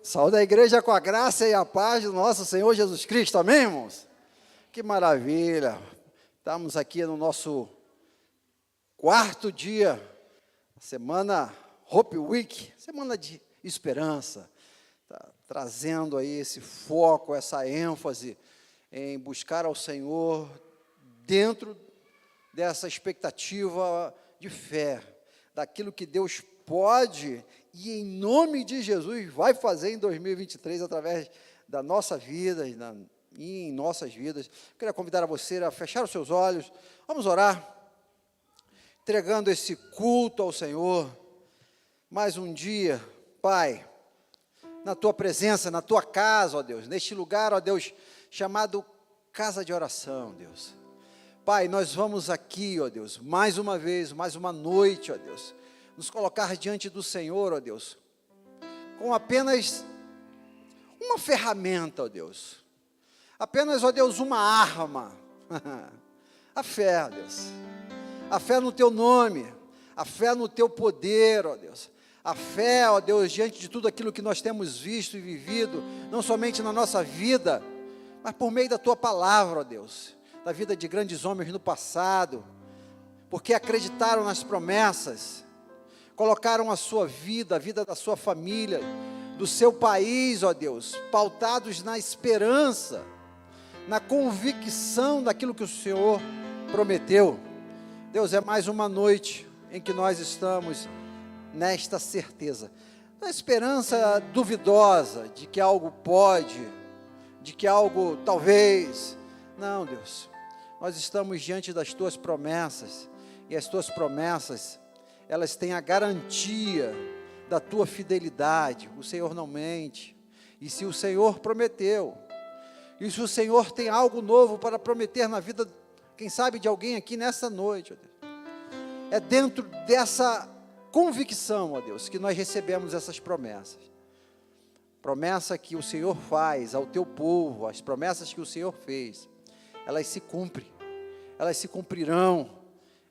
Saúde a igreja com a graça e a paz do nosso Senhor Jesus Cristo, amém, irmãos? Que maravilha! Estamos aqui no nosso quarto dia, semana Hope Week, semana de esperança, trazendo aí esse foco, essa ênfase em buscar ao Senhor dentro dessa expectativa de fé, daquilo que Deus pode e em nome de Jesus vai fazer em 2023 através da nossa vida e em nossas vidas. Eu queria convidar a você a fechar os seus olhos, vamos orar, entregando esse culto ao Senhor, mais um dia, Pai, na Tua presença, na Tua casa, ó Deus, neste lugar, ó Deus, chamado casa de oração, Deus. Pai, nós vamos aqui, ó Deus, mais uma vez, mais uma noite, ó Deus, nos colocar diante do Senhor, ó Deus, com apenas uma ferramenta, ó Deus, apenas, ó Deus, uma arma, a fé, ó Deus, a fé no Teu nome, a fé no Teu poder, ó Deus, a fé, ó Deus, diante de tudo aquilo que nós temos visto e vivido, não somente na nossa vida, mas por meio da Tua palavra, ó Deus, da vida de grandes homens no passado, porque acreditaram nas promessas, colocaram a sua vida, a vida da sua família, do seu país, ó Deus, pautados na esperança, na convicção daquilo que o Senhor prometeu. Deus, é mais uma noite em que nós estamos nesta certeza, na esperança duvidosa de que algo pode, de que algo talvez, não, Deus, nós estamos diante das Tuas promessas, e as Tuas promessas, elas têm a garantia da Tua fidelidade. O Senhor não mente, e se o Senhor prometeu, e se o Senhor tem algo novo para prometer na vida, quem sabe de alguém aqui nessa noite, ó Deus, é dentro dessa convicção, ó Deus, que nós recebemos essas promessas, promessa que o Senhor faz ao Teu povo, as promessas que o Senhor fez, elas se cumprem, elas se cumprirão,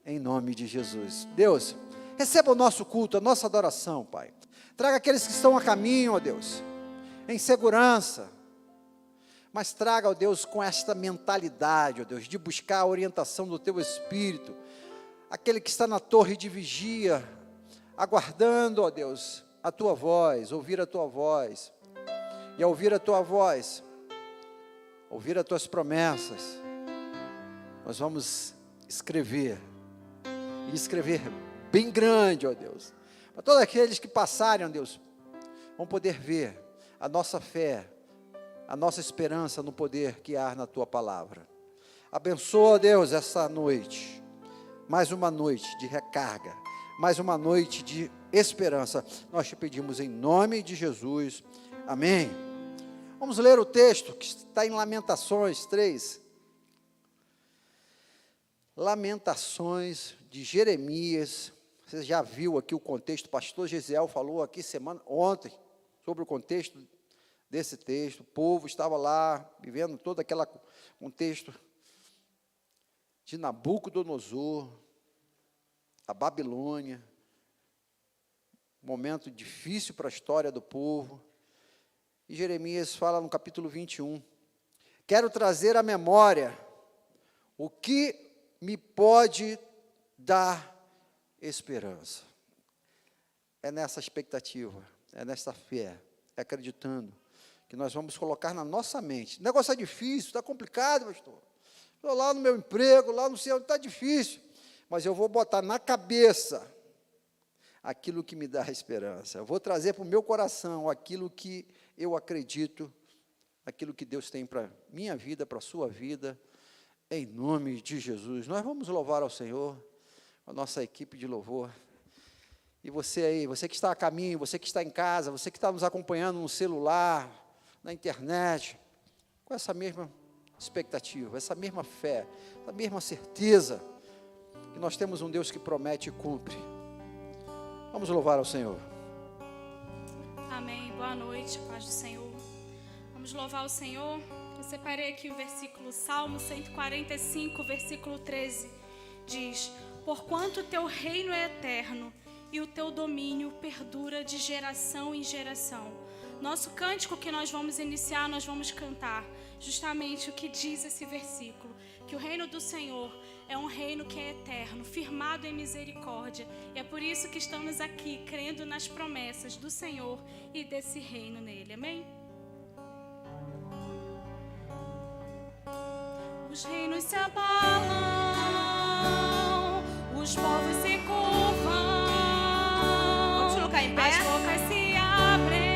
em nome de Jesus. Deus, receba o nosso culto, a nossa adoração, Pai. Traga aqueles que estão a caminho, ó Deus, em segurança, mas traga, ó Deus, com esta mentalidade, ó Deus, de buscar a orientação do Teu Espírito, aquele que está na torre de vigia, aguardando, ó Deus, a Tua voz, ouvir a Tua voz, e ao ouvir a Tua voz, ouvir as Tuas promessas, nós vamos escrever, e escrever bem grande, ó Deus, para todos aqueles que passarem, ó Deus, vão poder ver a nossa fé, a nossa esperança no poder que há na Tua palavra. Abençoa, ó Deus, essa noite, mais uma noite de recarga, mais uma noite de esperança, nós Te pedimos em nome de Jesus, amém. Vamos ler o texto que está em Lamentações 3, Lamentações de Jeremias. Você já viu aqui o contexto, o pastor Gesiel falou aqui ontem, sobre o contexto desse texto, o povo estava lá, vivendo todo aquele contexto de Nabucodonosor, a Babilônia, momento difícil para a história do povo, e Jeremias fala no capítulo 21, quero trazer à memória o que me pode dar esperança. É nessa expectativa, é nessa fé, é acreditando que nós vamos colocar na nossa mente. O negócio é difícil, está complicado, pastor. Estou lá no meu emprego, lá no céu, está difícil. Mas eu vou botar na cabeça aquilo que me dá esperança. Eu vou trazer para o meu coração aquilo que eu acredito, aquilo que Deus tem para a minha vida, para a sua vida, em nome de Jesus. Nós vamos louvar ao Senhor, a nossa equipe de louvor. E você aí, você que está a caminho, você que está em casa, você que está nos acompanhando no celular, na internet, com essa mesma expectativa, essa mesma fé, essa mesma certeza, que nós temos um Deus que promete e cumpre. Vamos louvar ao Senhor. Amém. Boa noite, paz do Senhor. Vamos louvar o Senhor. Eu separei aqui o versículo, Salmo 145, versículo 13, diz: porquanto teu reino é eterno, e o teu domínio perdura de geração em geração. Nosso cântico que nós vamos iniciar, nós vamos cantar justamente o que diz esse versículo, que o reino do Senhor é um reino que é eterno, firmado em misericórdia. E é por isso que estamos aqui, crendo nas promessas do Senhor e desse reino nele. Amém? Os reinos se abalam, os povos se curvam. Vamos colocar em pé? As bocas se abrem,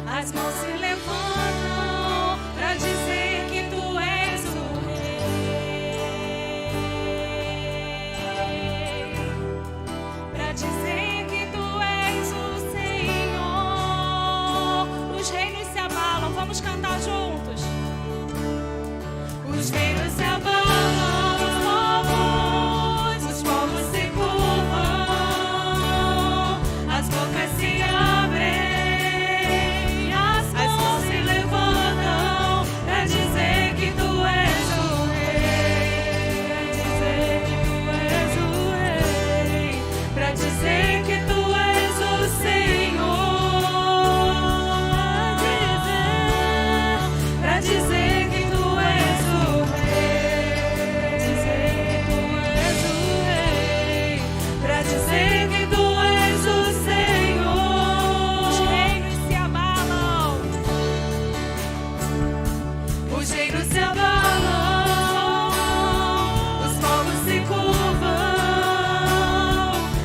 as mãos se levantam para dizer que tu és o rei, para dizer que tu és o Senhor. Os reinos se abalam, vamos cantar juntos. Os reinos se abalam, os povos se curvam, as bocas se abrem, as mãos se levantam para dizer que tu és o rei, para dizer que tu és o Senhor, para dizer que tu és o pra dizer que tu és o Senhor. Os reinos se abalam, os reinos se abalam, os povos se curvam,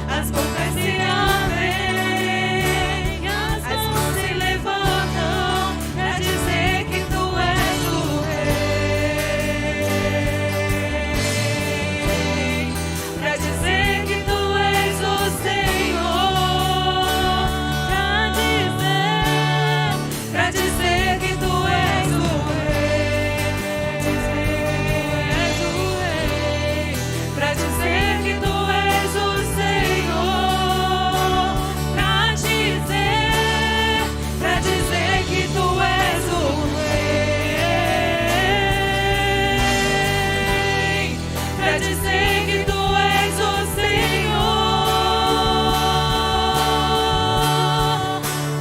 as bocas se abrem, as mãos se levantam pra dizer que tu és o rei, pra dizer que tu és o Senhor, pra dizer que tu és o rei, pra dizer que tu és o Senhor, pra dizer que tu és o rei, pra dizer que tu és o Senhor.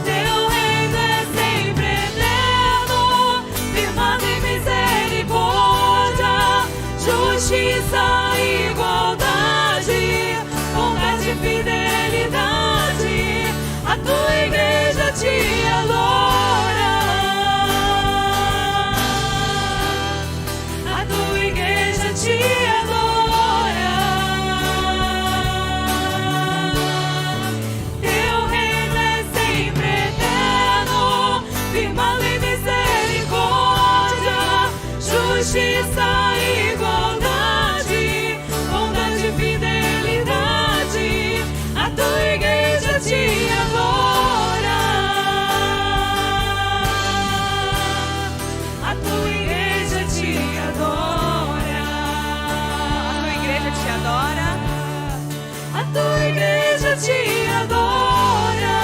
Teu reino é sempre eterno, firmado em misericórdia, justiça e igualdade, bondade e fidelidade. A tua igreja te adora, a tua igreja te adora. Teu reino é sempre eterno, firmado em misericórdia, justiça e igualdade, bondade e fidelidade. A tua igreja te adora, a tua igreja te adora, a tua igreja te adora, a tua igreja te adora,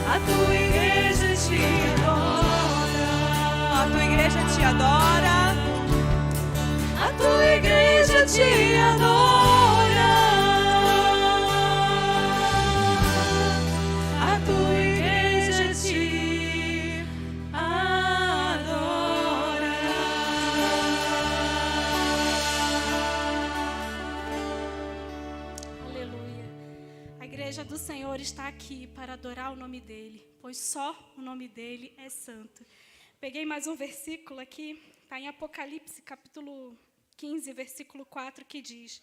a tua igreja te adora, a tua igreja te adora, a tua igreja te adora, a tua igreja te adora. Aleluia. A igreja do Senhor está aqui para adorar o nome dele, pois só o nome dele é santo. Peguei mais um versículo aqui, está em Apocalipse, capítulo 15, versículo 4, que diz: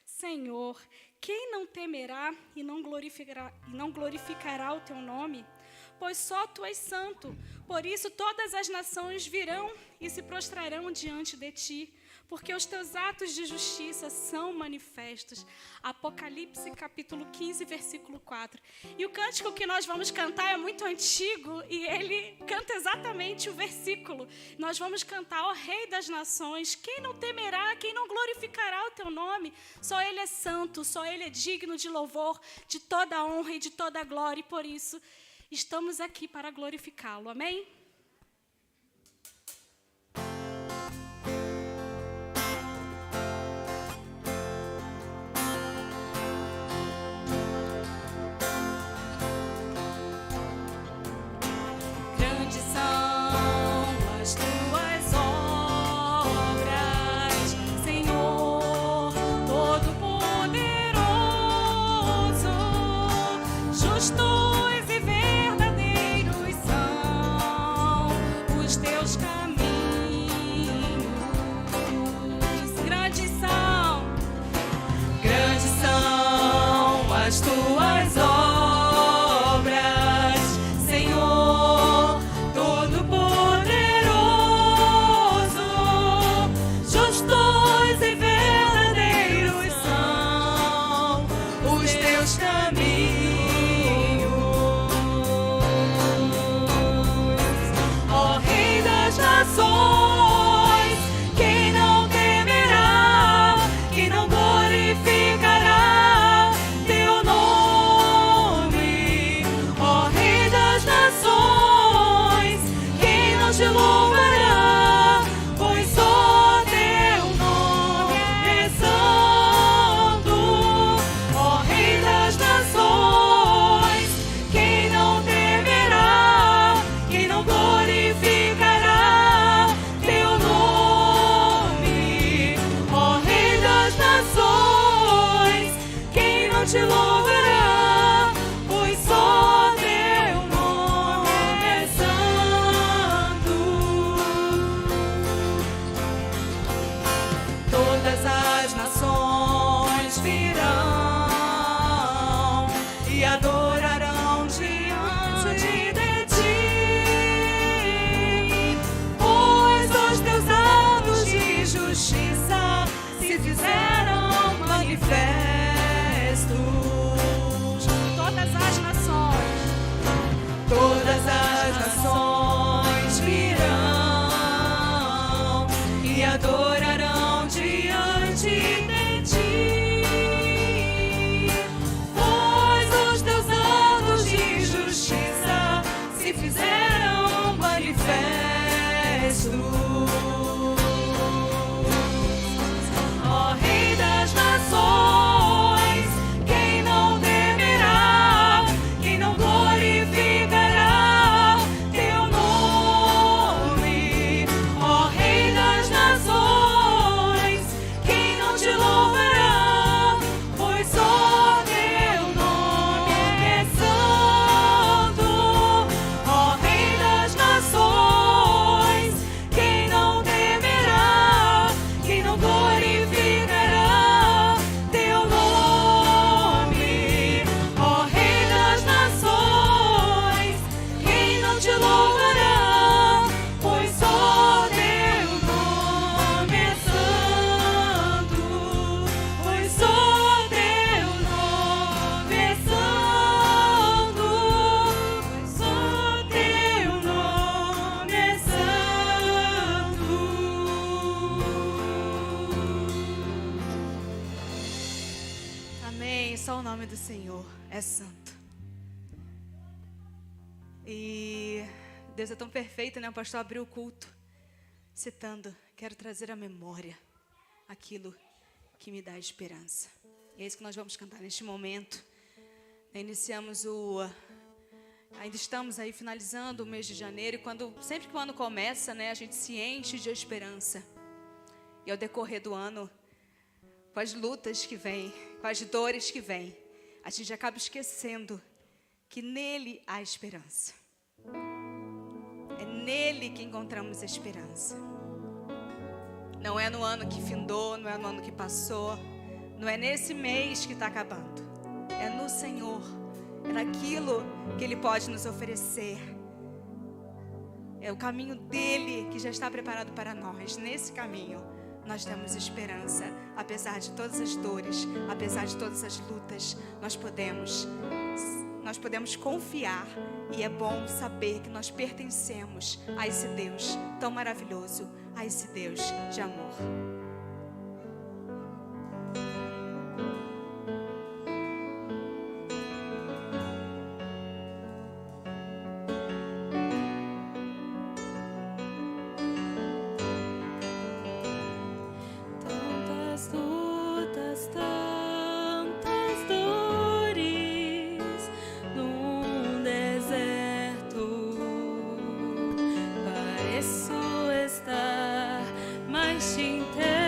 Senhor, quem não temerá e não glorificará o teu nome? Pois só tu és santo. Por isso todas as nações virão e se prostrarão diante de ti, porque os teus atos de justiça são manifestos. Apocalipse, capítulo 15, versículo 4. E o cântico que nós vamos cantar é muito antigo e ele canta exatamente o versículo. Nós vamos cantar: ó Rei das nações, quem não temerá, quem não glorificará o teu nome? Só ele é santo, só ele é digno de louvor, de toda a honra e de toda a glória, e por isso estamos aqui para glorificá-lo. Amém? as tuas obras, Senhor Todo-Poderoso. Justos e verdadeiros são os teus caminhos, ó Rei das nações. Quem não temerá, quem não glorificará teu nome, ó Rei das nações. Quem não te louvará, pois só teu nome é santo, ó Rei das nações. Quem não temerá, quem não glorificará teu nome, ó Rei das nações. Quem não te louvará, pois só teu nome é santo. Todas as nações virão e adorarão diante de ti, pois os teus atos de justiça se fizeram manifestos. Todas as nações virão e adorarão diante de ti, pois os teus atos de justiça se fizeram manifestos, ó Rei das nações. Quem não temerá, quem não glorificará teu nome, ó Rei das nações. Quem não te louvará, pois só teu nome é santo, ó Rei das nações. Quem não temerá, quem não glorificará teu nome, ó Rei das nações. Quem não te louvará, pois só teu nome é santo, pois só teu nome é santo, pois só teu nome é santo. Amém. Só o nome do Senhor é santo. E Deus é tão perfeito, né? O pastor abriu o culto citando: quero trazer à memória aquilo que me dá esperança. E é isso que nós vamos cantar neste momento. Iniciamos ainda estamos aí finalizando o mês de janeiro, e sempre que o ano começa, né, a gente se enche de esperança. E ao decorrer do ano, com as lutas que vêm, com as dores que vêm, a gente acaba esquecendo que nele há esperança. É nele que encontramos esperança. Não é no ano que findou, não é no ano que passou, não é nesse mês que está acabando. É no Senhor, é naquilo que Ele pode nos oferecer. É o caminho dele que já está preparado para nós. Nesse caminho nós temos esperança. Apesar de todas as dores, apesar de todas as lutas, nós podemos confiar. E é bom saber que nós pertencemos a esse Deus tão maravilhoso, a esse Deus de amor. Tantas lutas, tantas dores num deserto. Pareço estar mais te entendendo.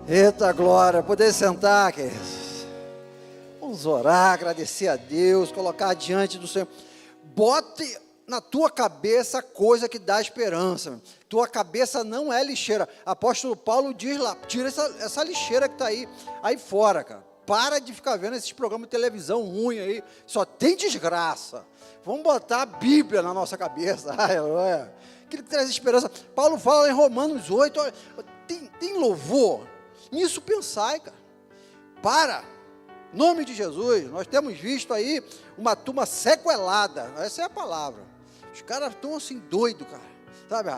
Eita glória, poder sentar, queridos. Vamos orar, agradecer a Deus, colocar diante do Senhor. Bote na tua cabeça a coisa que dá esperança. Tua cabeça não é lixeira. Apóstolo Paulo diz lá, tira essa lixeira que está aí fora, cara. Para de ficar vendo esses programas de televisão ruim aí, só tem desgraça. Vamos botar a Bíblia na nossa cabeça. Aleluia. Aquilo que traz esperança. Paulo fala em Romanos 8, olha, tem louvor. Nisso pensai, cara. Para. Em nome de Jesus. Nós temos visto aí uma turma sequelada. Essa é a palavra. Os caras estão assim doidos, cara. Sabe?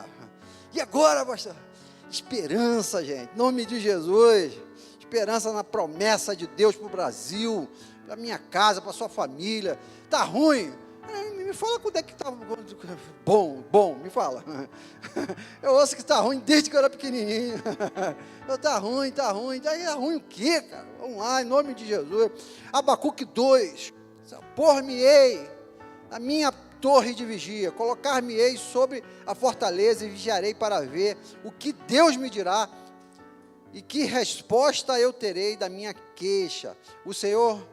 E agora, pastor? Esperança, gente. Em nome de Jesus. Esperança na promessa de Deus para o Brasil, para minha casa, para sua família. Tá ruim? Me fala quando é que está bom, me fala. Eu ouço que está ruim desde que eu era pequenininho. Está ruim. Daí é ruim o quê, cara? Vamos lá, em nome de Jesus. Abacuque 2. Por-me-ei na minha torre de vigia, colocar-me-ei sobre a fortaleza e vigiarei para ver o que Deus me dirá e que resposta eu terei da minha queixa. O Senhor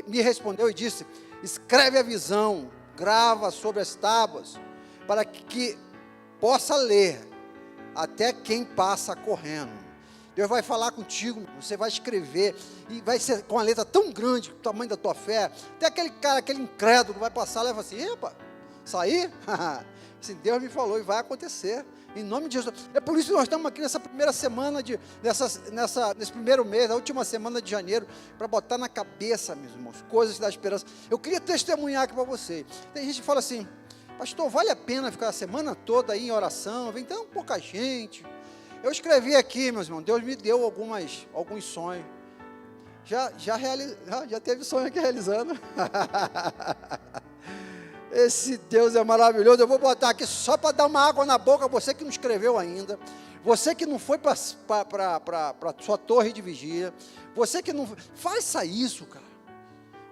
me respondeu e disse: escreve a visão, grava sobre as tábuas, para que possa ler até quem passa correndo. Deus vai falar contigo, você vai escrever, e vai ser com a letra tão grande, o tamanho da tua fé, até aquele cara, aquele incrédulo que vai passar, leva assim: epa, sair? Assim, Deus me falou e vai acontecer, em nome de Jesus. É por isso que nós estamos aqui nessa primeira semana, nesse primeiro mês, a última semana de janeiro, para botar na cabeça, meus irmãos, coisas que dão esperança. Eu queria testemunhar aqui para você. Tem gente que fala assim: pastor, vale a pena ficar a semana toda aí em oração? Vem tão pouca gente. Eu escrevi aqui, meus irmãos, Deus me deu alguns sonhos. Já teve sonho aqui realizando. Esse Deus é maravilhoso. Eu vou botar aqui só para dar uma água na boca, você que não escreveu ainda, você que não foi para a sua torre de vigia, você que não... Faça isso, cara.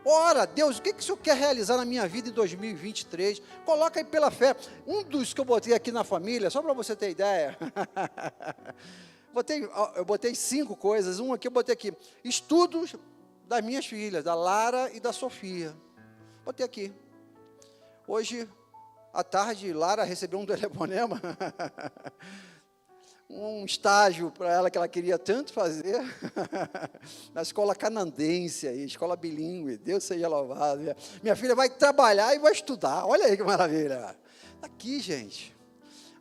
Ora, Deus, o que o Senhor quer realizar na minha vida em 2023? Coloca aí pela fé. Um dos que eu botei aqui na família, só para você ter ideia, eu botei 5 coisas. Um aqui eu botei aqui: estudos das minhas filhas, da Lara e da Sofia. Botei aqui. Hoje, à tarde, Lara recebeu um telefonema, um estágio para ela que ela queria tanto fazer, na escola canadense, aí, escola bilíngue. Deus seja louvado. Minha filha vai trabalhar e vai estudar. Olha aí que maravilha. Aqui, gente.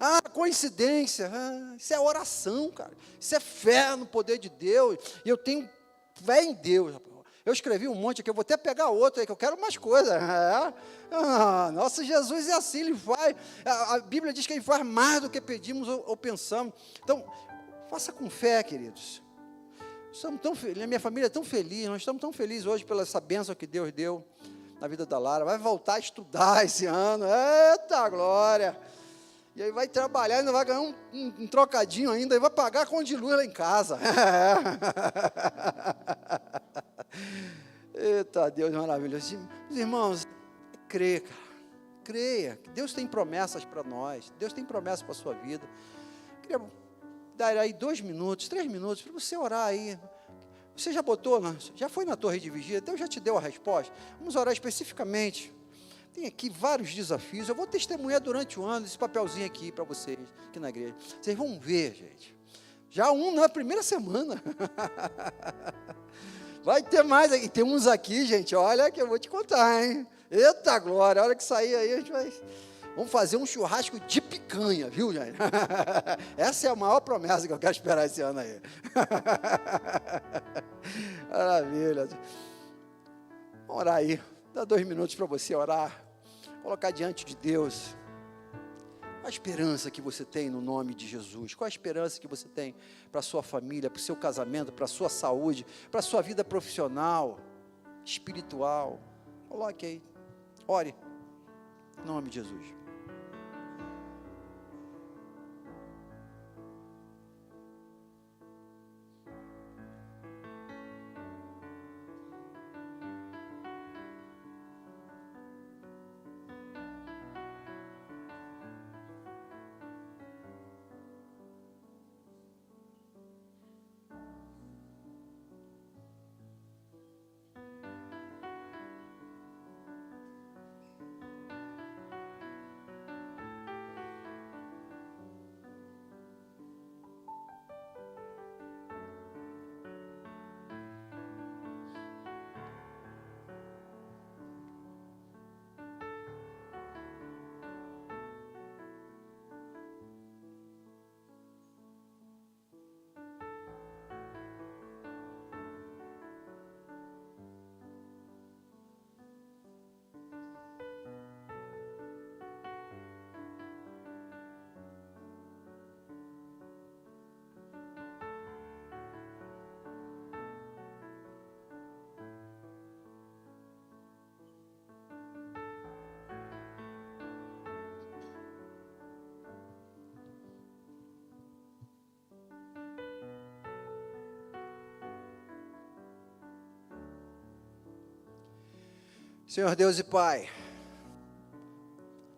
Ah, coincidência. Isso é oração, cara. Isso é fé no poder de Deus. E eu tenho fé em Deus. Eu escrevi um monte aqui, eu vou até pegar outro aí, que eu quero mais coisas. Nosso Jesus é assim, Ele faz. A Bíblia diz que Ele faz mais do que pedimos ou pensamos. Então, faça com fé, queridos. Estamos tão felizes, a minha família é tão feliz, nós estamos tão felizes hoje pela essa bênção que Deus deu na vida da Lara. Vai voltar a estudar esse ano. Eita glória! E aí vai trabalhar, ainda vai ganhar um trocadinho ainda, e vai pagar a conta de luz lá em casa. Eita, Deus maravilhoso. Meus irmãos, creia, cara. Creia. Deus tem promessas para nós. Deus tem promessas para a sua vida. Queria dar aí 2 minutos, 3 minutos, para você orar aí. Você já foi na torre de vigia? Deus já te deu a resposta? Vamos orar especificamente. Tem aqui vários desafios. Eu vou testemunhar durante o ano esse papelzinho aqui para vocês, aqui na igreja. Vocês vão ver, gente. Já na primeira semana. Vai ter mais. E tem uns aqui, gente, olha que eu vou te contar, hein? Eita glória, a hora que sair aí, a gente vai... Vamos fazer um churrasco de picanha, viu, gente? Essa é a maior promessa que eu quero esperar esse ano aí. Maravilha. Vamos orar aí. Dá 2 minutos para você orar. Colocar diante de Deus. Qual a esperança que você tem no nome de Jesus? Qual a esperança que você tem para a sua família, para o seu casamento, para a sua saúde, para a sua vida profissional, espiritual? Coloque aí. Ore. Em nome de Jesus. Senhor Deus e Pai,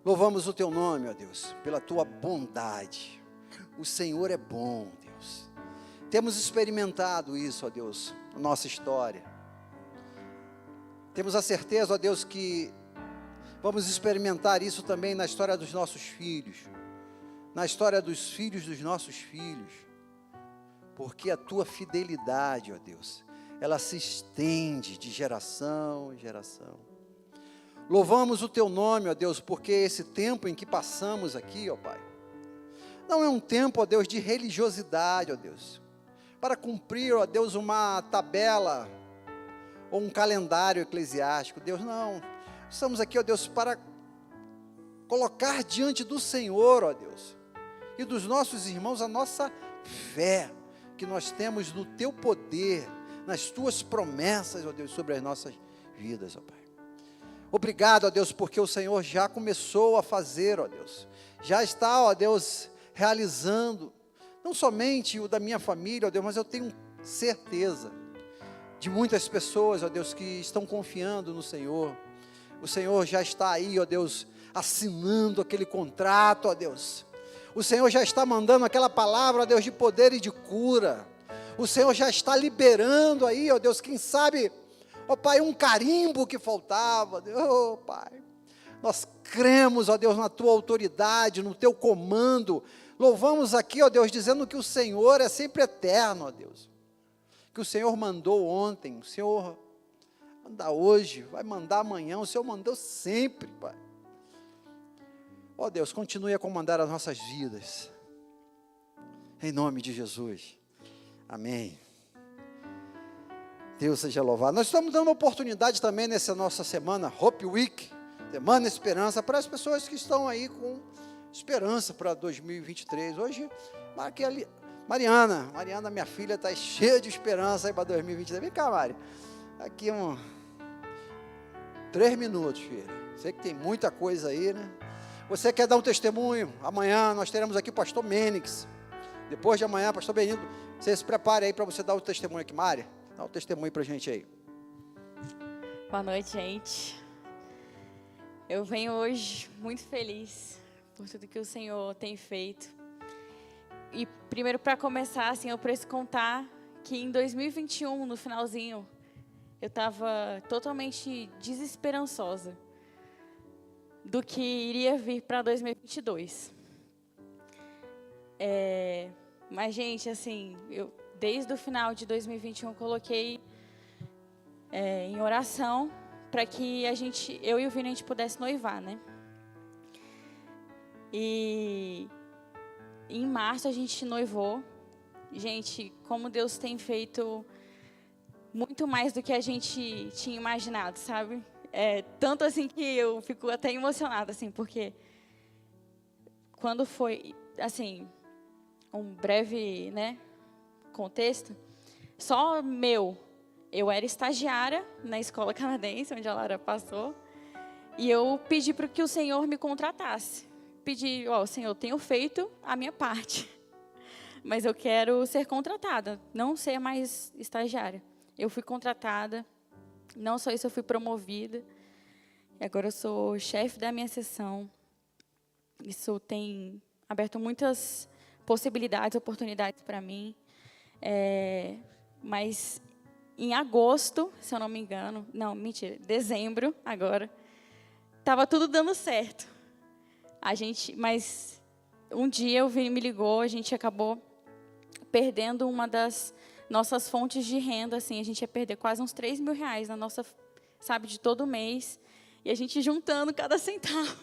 louvamos o Teu nome, ó Deus, pela Tua bondade. O Senhor é bom, Deus. Temos experimentado isso, ó Deus, na nossa história. Temos a certeza, ó Deus, que vamos experimentar isso também na história dos nossos filhos, na história dos filhos dos nossos filhos, porque a Tua fidelidade, ó Deus, ela se estende de geração em geração. Louvamos o Teu nome, ó Deus, porque esse tempo em que passamos aqui, ó Pai, não é um tempo, ó Deus, de religiosidade, ó Deus, para cumprir, ó Deus, uma tabela ou um calendário eclesiástico. Deus, não. Estamos aqui, ó Deus, para colocar diante do Senhor, ó Deus, e dos nossos irmãos a nossa fé que nós temos no Teu poder, nas Tuas promessas, ó Deus, sobre as nossas vidas, ó Pai. Obrigado, ó Deus, porque o Senhor já começou a fazer, ó Deus, já está, ó Deus, realizando, não somente o da minha família, ó Deus, mas eu tenho certeza de muitas pessoas, ó Deus, que estão confiando no Senhor. O Senhor já está aí, ó Deus, assinando aquele contrato, ó Deus. O Senhor já está mandando aquela palavra, ó Deus, de poder e de cura. O Senhor já está liberando aí, ó Deus, quem sabe, ó Pai, um carimbo que faltava. Ó Pai, nós cremos, ó Deus, na Tua autoridade, no Teu comando. Louvamos aqui, ó Deus, dizendo que o Senhor é sempre eterno, ó Deus. Que o Senhor mandou ontem, o Senhor manda hoje, vai mandar amanhã, o Senhor mandou sempre, Pai. Ó Deus, continue a comandar as nossas vidas, em nome de Jesus, amém. Deus seja louvado. Nós estamos dando oportunidade também nessa nossa semana, Hope Week, Semana Esperança, para as pessoas que estão aí com esperança para 2023. Hoje, marquei ali, Mariana, minha filha, está cheia de esperança aí para 2023. Vem cá, Mari, aqui 3 minutos, filha. Sei que tem muita coisa aí, né? Você quer dar um testemunho? Amanhã nós teremos aqui o pastor Mênix. Depois de amanhã, pastor Benito, você se prepare aí para você dar o testemunho aqui. Mari, dá um testemunho para a gente aí. Boa noite, gente. Eu venho hoje muito feliz por tudo que o Senhor tem feito. E primeiro, para começar, assim, eu preciso contar que em 2021, no finalzinho, eu estava totalmente desesperançosa do que iria vir para 2022. Mas, gente, assim, eu desde o final de 2021 coloquei em oração para que eu e o Vini, a gente pudesse noivar, né? E em março a gente noivou. Gente, como Deus tem feito muito mais do que a gente tinha imaginado, sabe? Tanto assim que eu fico até emocionada, assim, porque quando foi, assim, um breve, né, contexto, só eu era estagiária na escola canadense, onde a Lara passou, e eu pedi para que o Senhor me contratasse. Pedi, Senhor, eu tenho feito a minha parte, mas eu quero ser contratada, não ser mais estagiária. Eu fui contratada, não só isso, eu fui promovida, e agora eu sou chefe da minha seção. Isso tem aberto muitas possibilidades, oportunidades para mim, mas em agosto, se eu não me engano, não, mentira, dezembro agora, estava tudo dando certo. Mas um dia o Vini me ligou, a gente acabou perdendo uma das nossas fontes de renda, assim, a gente ia perder quase uns R$3.000 na nossa, sabe, de todo mês, e a gente juntando cada centavo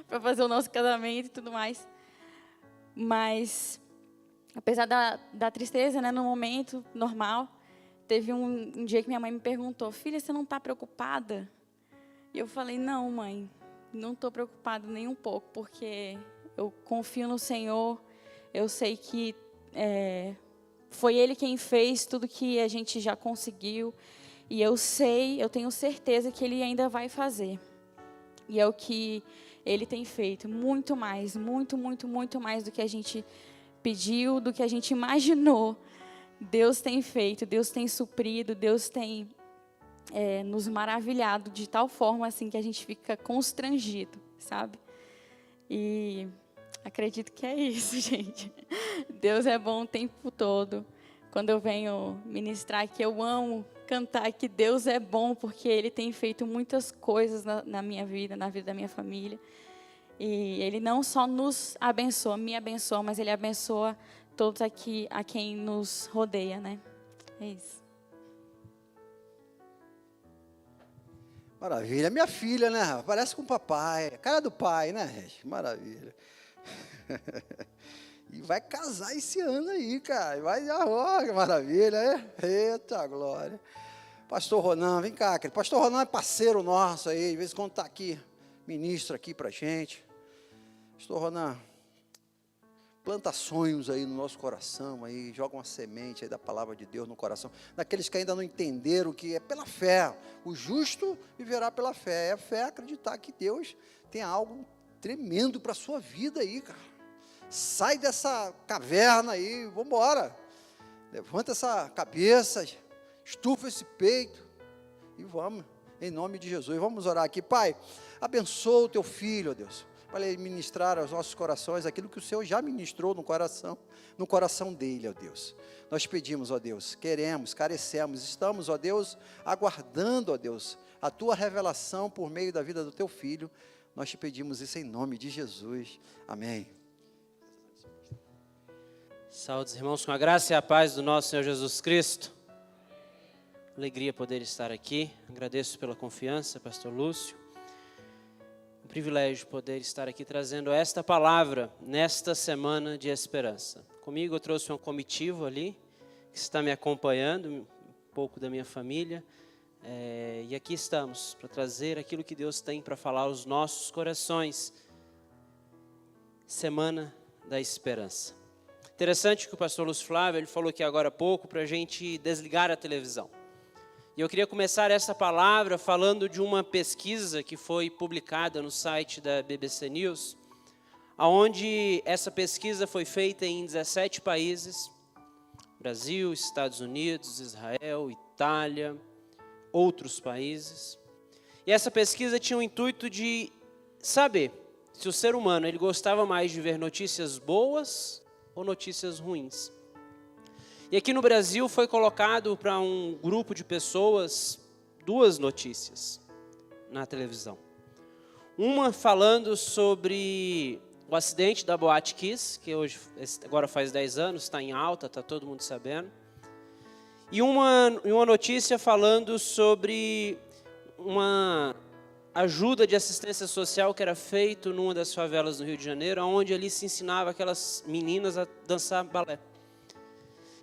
para fazer o nosso casamento e tudo mais. Mas, apesar da tristeza, né, no momento normal, teve um dia que minha mãe me perguntou: filha, você não está preocupada? E eu falei: não, mãe, não estou preocupada nem um pouco, porque eu confio no Senhor, eu sei que foi Ele quem fez tudo que a gente já conseguiu, e eu tenho certeza que Ele ainda vai fazer. E é o que Ele tem feito, muito mais, muito, muito, muito mais do que a gente pediu, do que a gente imaginou. Deus tem feito, Deus tem suprido, Deus tem nos maravilhado de tal forma assim que a gente fica constrangido, sabe? E acredito que é isso, gente. Deus é bom o tempo todo. Quando eu venho ministrar aqui, eu amo cantar que Deus é bom, porque Ele tem feito muitas coisas na minha vida, na vida da minha família. E Ele não só nos abençoa, me abençoa, mas Ele abençoa todos aqui, a quem nos rodeia, né? É isso. Maravilha. Minha filha, né? Parece com o papai. Cara do pai, né, Regi? Maravilha. E vai casar esse ano aí, cara. Vai, que maravilha, é? Eita glória. Pastor Ronan, vem cá, querido. Pastor Ronan é parceiro nosso aí, de vez em quando está aqui, ministra aqui pra gente. Pastor Ronan, planta sonhos aí no nosso coração, aí, joga uma semente aí da palavra de Deus no coração, daqueles que ainda não entenderam que é pela fé, o justo viverá pela fé. É a fé acreditar que Deus tem algo tremendo para a sua vida aí, cara. Sai dessa caverna aí, vamos embora. Levanta essa cabeça, estufa esse peito e vamos, em nome de Jesus. Vamos orar aqui. Pai, abençoa o teu filho, ó Deus, para ele ministrar aos nossos corações aquilo que o Senhor já ministrou no coração dele, ó Deus. Nós pedimos, ó Deus, queremos, carecemos, estamos, ó Deus, aguardando, ó Deus, a tua revelação por meio da vida do teu filho. Nós te pedimos isso em nome de Jesus. Amém. Saúde, irmãos, com a graça e a paz do nosso Senhor Jesus Cristo. Alegria poder estar aqui. Agradeço pela confiança, pastor Lúcio. Um privilégio poder estar aqui trazendo esta palavra nesta semana de esperança. Comigo eu trouxe uma comitiva ali, que está me acompanhando, um pouco da minha família. E aqui estamos para trazer aquilo que Deus tem para falar aos nossos corações. Semana da esperança. Interessante que o pastor Lúcio Flávio, ele falou aqui agora há pouco para a gente desligar a televisão. E eu queria começar essa palavra falando de uma pesquisa que foi publicada no site da BBC News, onde essa pesquisa foi feita em 17 países, Brasil, Estados Unidos, Israel, Itália, outros países. E essa pesquisa tinha o intuito de saber se o ser humano ele gostava mais de ver notícias boas ou notícias ruins. E aqui no Brasil foi colocado para um grupo de pessoas 2 notícias na televisão. Uma falando sobre o acidente da Boate Kiss, que agora faz 10 anos, está em alta, está todo mundo sabendo. E uma notícia falando sobre uma ajuda de assistência social que era feito numa das favelas do Rio de Janeiro, onde ali se ensinava aquelas meninas a dançar balé.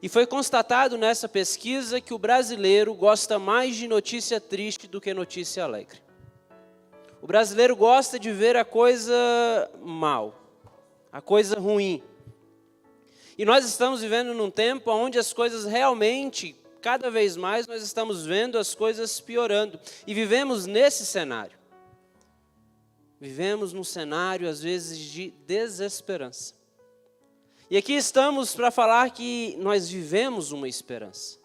E foi constatado nessa pesquisa que o brasileiro gosta mais de notícia triste do que notícia alegre. O brasileiro gosta de ver a coisa mal, a coisa ruim. E nós estamos vivendo num tempo onde as coisas realmente, cada vez mais, nós estamos vendo as coisas piorando. E vivemos nesse cenário. Vivemos num cenário, às vezes, de desesperança. E aqui estamos para falar que nós vivemos uma esperança.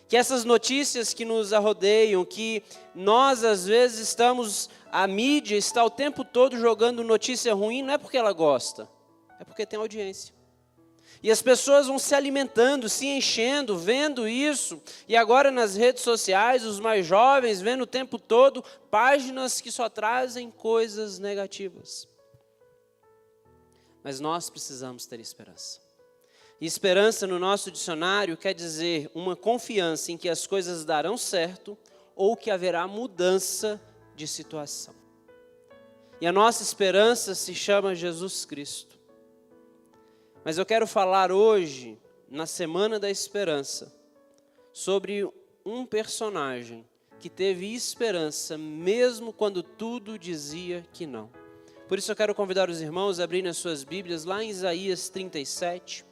Que essas notícias que nos arrodeiam, que nós, às vezes, a mídia está o tempo todo jogando notícia ruim, não é porque ela gosta, é porque tem audiência. E as pessoas vão se alimentando, se enchendo, vendo isso. E agora nas redes sociais, os mais jovens vendo o tempo todo páginas que só trazem coisas negativas. Mas nós precisamos ter esperança. E esperança no nosso dicionário quer dizer uma confiança em que as coisas darão certo ou que haverá mudança de situação. E a nossa esperança se chama Jesus Cristo. Mas eu quero falar hoje, na Semana da Esperança, sobre um personagem que teve esperança mesmo quando tudo dizia que não. Por isso eu quero convidar os irmãos a abrirem as suas Bíblias lá em Isaías 37.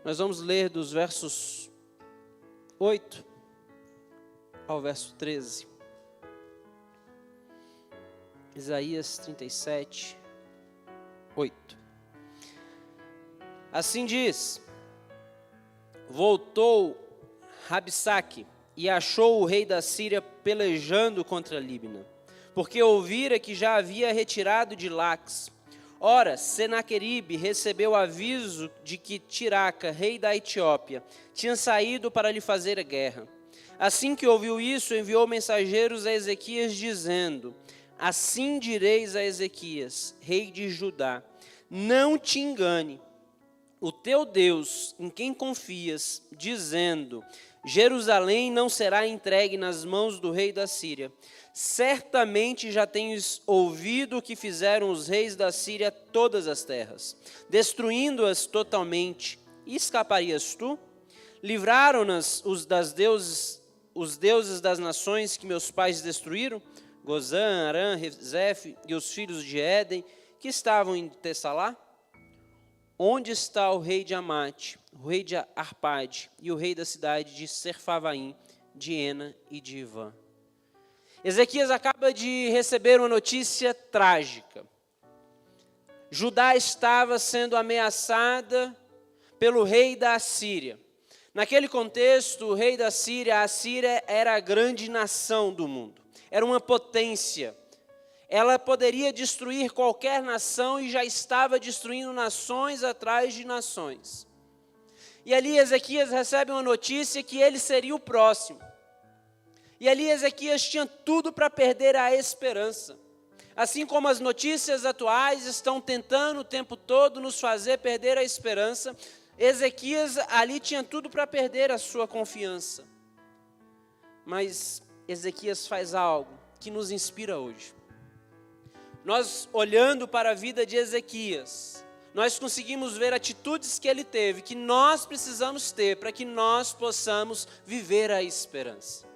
Nós vamos ler dos versos 8 ao verso 13. Isaías 37, 8. Assim diz: voltou Rabsaque e achou o rei da Síria pelejando contra Líbina, porque ouvira que já havia retirado de Laques. Ora, Senaqueribe recebeu aviso de que Tiraca, rei da Etiópia, tinha saído para lhe fazer a guerra. Assim que ouviu isso, enviou mensageiros a Ezequias, dizendo: assim direis a Ezequias, rei de Judá: não te engane o teu Deus, em quem confias, dizendo: Jerusalém não será entregue nas mãos do rei da Síria. Certamente já tens ouvido o que fizeram os reis da Síria a todas as terras, destruindo-as totalmente. E escaparias tu? Livraram-nas os deuses das nações que meus pais destruíram, Gozã, Arã, Rezef e os filhos de Éden, que estavam em Tessalá? Onde está o rei de Amate, o rei de Arpade e o rei da cidade de Serfavaim, de Ena e de Ivã? Ezequias acaba de receber uma notícia trágica. Judá estava sendo ameaçada pelo rei da Assíria. Naquele contexto, o rei da Síria, a Síria era a grande nação do mundo. Era uma potência. Ela poderia destruir qualquer nação e já estava destruindo nações atrás de nações. E ali Ezequias recebe uma notícia que ele seria o próximo. E ali Ezequias tinha tudo para perder a esperança. Assim como as notícias atuais estão tentando o tempo todo nos fazer perder a esperança, Ezequias ali tinha tudo para perder a sua confiança. Mas Ezequias faz algo que nos inspira hoje. Nós, olhando para a vida de Ezequias, nós conseguimos ver atitudes que ele teve, que nós precisamos ter para que nós possamos viver a esperança.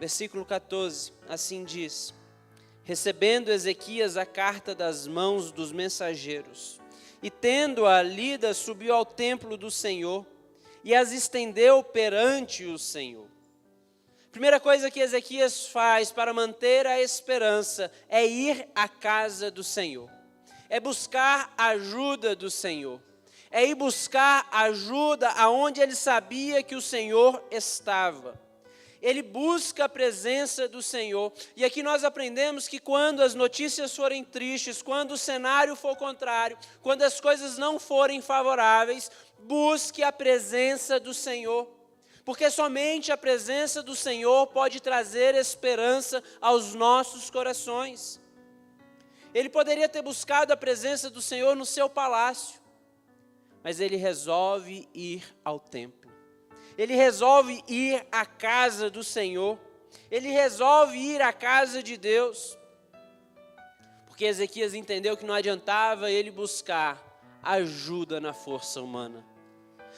Versículo 14, assim diz: recebendo Ezequias a carta das mãos dos mensageiros, e tendo-a lida, subiu ao templo do Senhor, e as estendeu perante o Senhor. Primeira coisa que Ezequias faz para manter a esperança é ir à casa do Senhor, é buscar a ajuda do Senhor, é ir buscar ajuda aonde ele sabia que o Senhor estava. Ele busca a presença do Senhor. E aqui nós aprendemos que quando as notícias forem tristes, quando o cenário for contrário, quando as coisas não forem favoráveis, busque a presença do Senhor. Porque somente a presença do Senhor pode trazer esperança aos nossos corações. Ele poderia ter buscado a presença do Senhor no seu palácio, mas ele resolve ir ao templo. Ele resolve ir à casa do Senhor. Ele resolve ir à casa de Deus. Porque Ezequias entendeu que não adiantava ele buscar ajuda na força humana,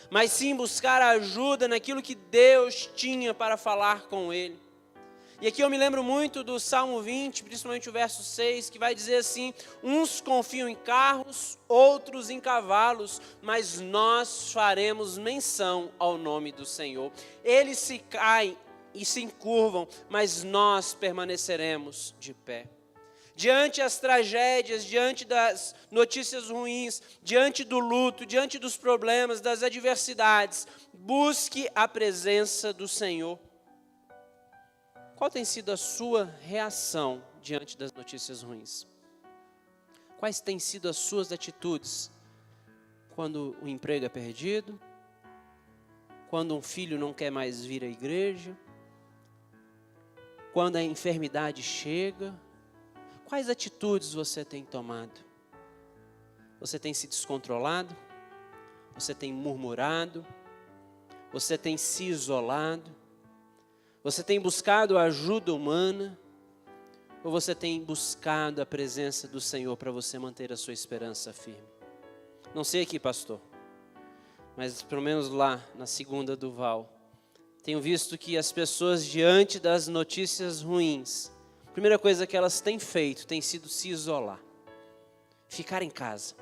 mas sim buscar ajuda naquilo que Deus tinha para falar com ele. E aqui eu me lembro muito do Salmo 20, principalmente o verso 6, que vai dizer assim: uns confiam em carros, outros em cavalos, mas nós faremos menção ao nome do Senhor. Eles se caem e se encurvam, mas nós permaneceremos de pé. Diante das tragédias, diante das notícias ruins, diante do luto, diante dos problemas, das adversidades, busque a presença do Senhor. Qual tem sido a sua reação diante das notícias ruins? Quais têm sido as suas atitudes quando o emprego é perdido? Quando um filho não quer mais vir à igreja? Quando a enfermidade chega? Quais atitudes você tem tomado? Você tem se descontrolado? Você tem murmurado? Você tem se isolado? Você tem buscado a ajuda humana? Ou você tem buscado a presença do Senhor para você manter a sua esperança firme? Não sei aqui, pastor, mas pelo menos lá na segunda do Val, tenho visto que as pessoas diante das notícias ruins, a primeira coisa que elas têm feito tem sido se isolar, ficar em casa,